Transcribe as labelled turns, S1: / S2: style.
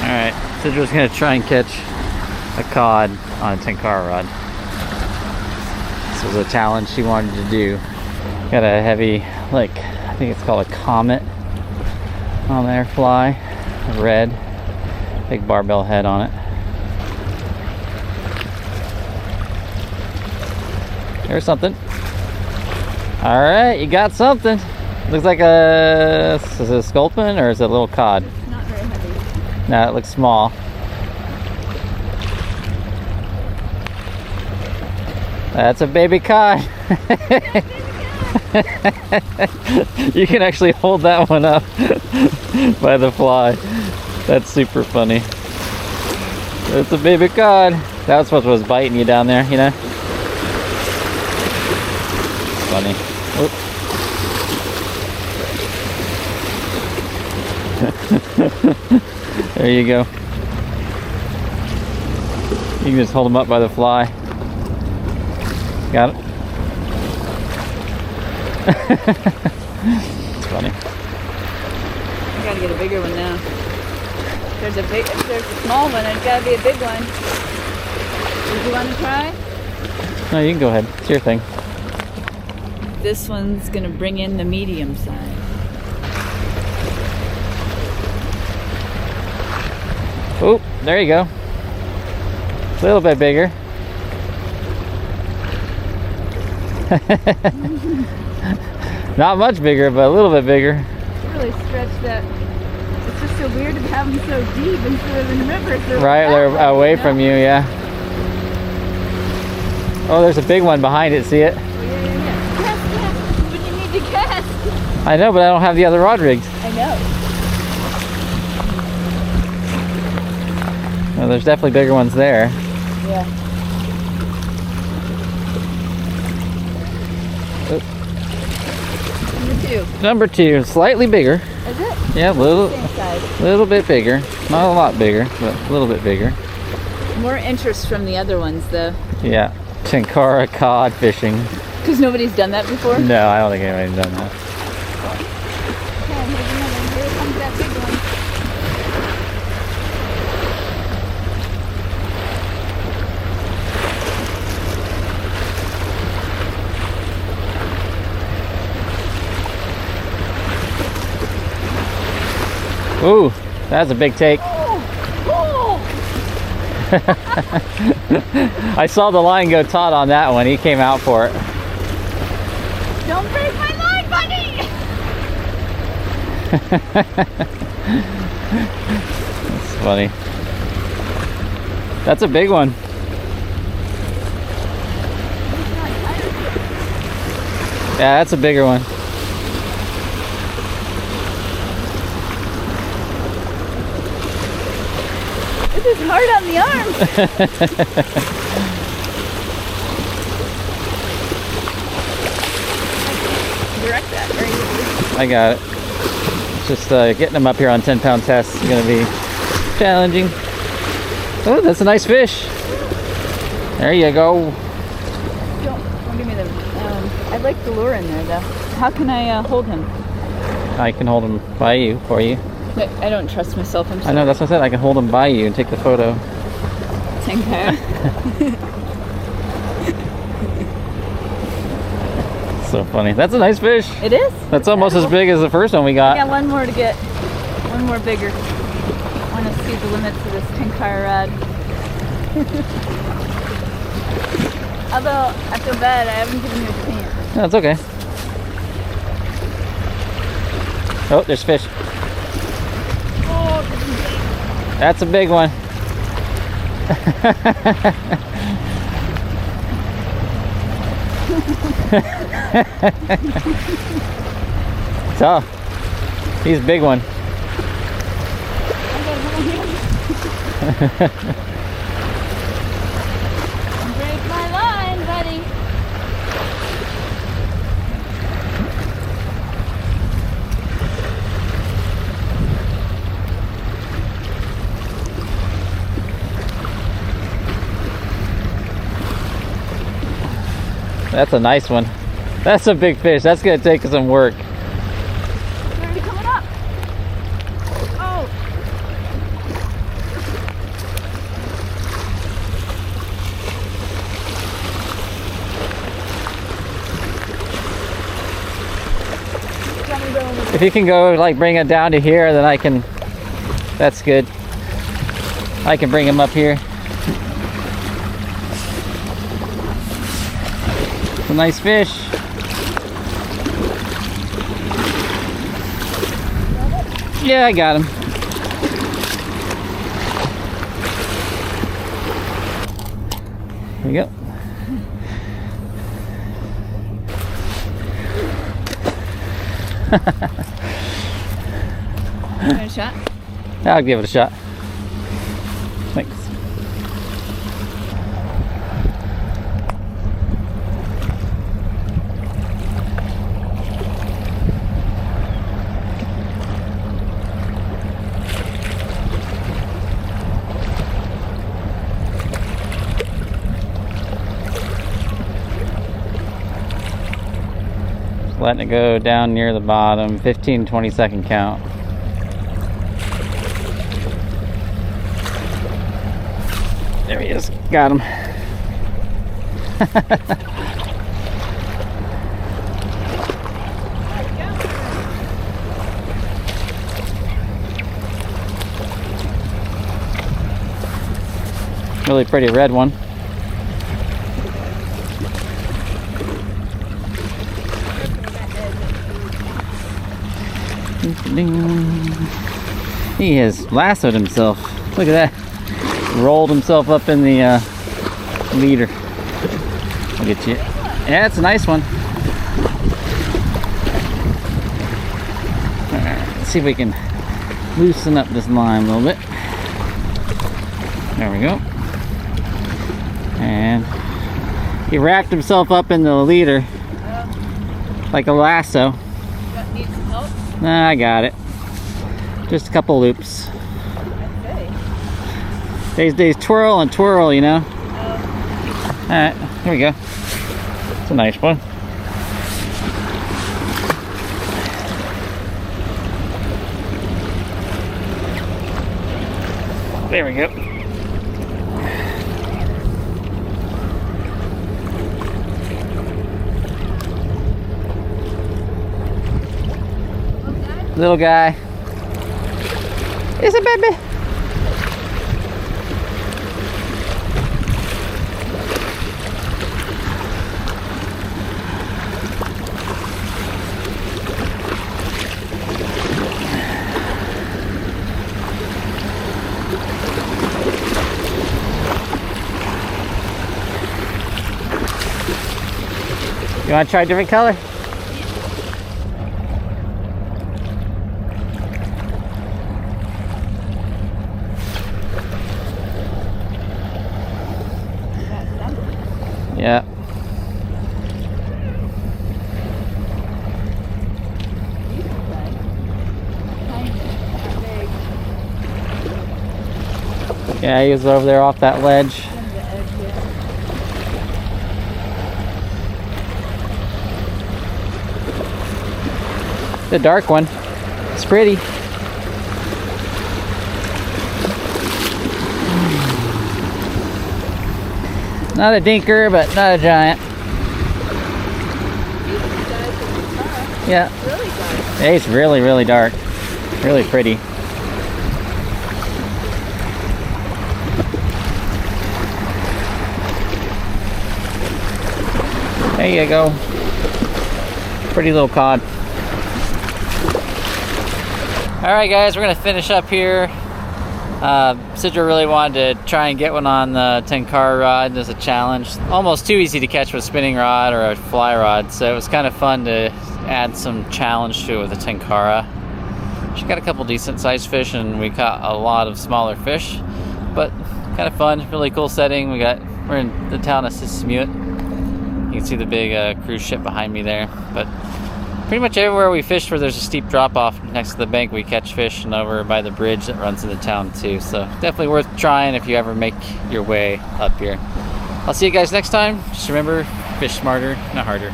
S1: Alright, Sidra's gonna try and catch a cod on a Tenkara rod. This was a challenge she wanted to do. Got a heavy, like, I think it's called a comet on there, fly. Red, big barbell head on it. There's something. Alright, you got something. Looks like is it a sculpin or is it a little cod?
S2: It's not very heavy.
S1: No, it looks small. That's a baby cod. You can actually hold that one up by the fly. That's super funny. It's a baby cod. That's what was biting you down there, you know? Funny. There you go. You can just hold them up by the fly. Got it? It's funny.
S2: I gotta get a bigger one now. If there's a small one, it's gotta be a big one. Did you want to try?
S1: No, you can go ahead. It's your thing.
S2: This one's gonna bring in the medium size.
S1: Oh, there you go. A little bit bigger. Not much bigger, but a little bit bigger.
S2: Really stretched that. It's just so weird to have them so deep instead of in rivers.
S1: Right, they're away from you, yeah. Oh, there's a big one behind it, see it?
S2: Yeah. Cast, but you need to cast.
S1: I know, but I don't have the other rod rigs.
S2: I know.
S1: Well, there's definitely bigger ones there.
S2: Yeah.
S1: Number two, slightly bigger.
S2: Is it?
S1: Yeah,
S2: Same size.
S1: little bit bigger. Not a lot bigger, but a little bit bigger.
S2: More interest from the other ones, though.
S1: Yeah, Tenkara cod fishing.
S2: Because nobody's done that before?
S1: No, I don't think anybody's done that.
S2: Okay, here's another. Here comes that big one.
S1: Ooh, that's a big take. I saw the line go taut on that one. He came out for it.
S2: Don't break my line, buddy!
S1: That's funny. That's a big one. Yeah, that's a bigger one.
S2: This is hard on the arm. Direct that, right?
S1: I got it. It's just getting them up here on 10-pound tests is going to be challenging. Oh, that's a nice fish. There you go.
S2: Don't give me the. I'd like the lure in there, though. How can I hold him?
S1: I can hold him by you for you.
S2: But I don't trust myself. I'm sorry.
S1: I know, that's what I said. I can hold him by you and take the photo.
S2: Tenkara.
S1: So funny. That's a nice fish.
S2: It is?
S1: That's almost as big as the first one we got.
S2: I got one more to get. One more bigger. I want to see the limits of this Tenkara rod. Although, I feel bad. I haven't given you a chance.
S1: No, it's okay. Oh, there's fish.
S2: Oh,
S1: That's a big one. So, he's a big one.
S2: break my line, buddy.
S1: That's a nice one. That's a big fish. That's gonna take some work.
S2: It's already coming up. Oh.
S1: If you can go like bring it down to here, then I can, that's good. I can bring him up here. It's a nice fish. Yeah, I got him. There we go.
S2: Give it a shot.
S1: I'll give it a shot. Thanks. Letting it go down near the bottom, 15-20 second count. There he is, got him. Really pretty red one. He has lassoed himself. Look at that. Rolled himself up in the leader. I'll get you. Yeah, it's a nice one. Alright, let's see if we can loosen up this line a little bit. There we go. And he wrapped himself up in the leader like a lasso.
S2: Need some help?
S1: Nah, I got it. Just a couple loops. They twirl and twirl, you know. Alright, here we go. It's a nice one. There we go. Little guy. It's a baby. You want to try a different color? Yeah. Yeah, he was over there off that ledge. The dark one. It's pretty. Not a dinker, but not a giant. Yeah.
S2: Really dark.
S1: It's really, really dark. Really pretty. There you go. Pretty little cod. Alright guys, we're going to finish up here. Sidra really wanted to try and get one on the Tenkara rod as a challenge. Almost too easy to catch with a spinning rod or a fly rod, so it was kind of fun to add some challenge to it with a Tenkara. She got a couple decent sized fish and we caught a lot of smaller fish, but kind of fun, really cool setting. We're in the town of Sismuit. You can see the big cruise ship behind me there, but pretty much everywhere we fish where there's a steep drop off next to the bank, we catch fish, and over by the bridge that runs into town too. So definitely worth trying if you ever make your way up here. I'll see you guys next time. Just remember, fish smarter, not harder.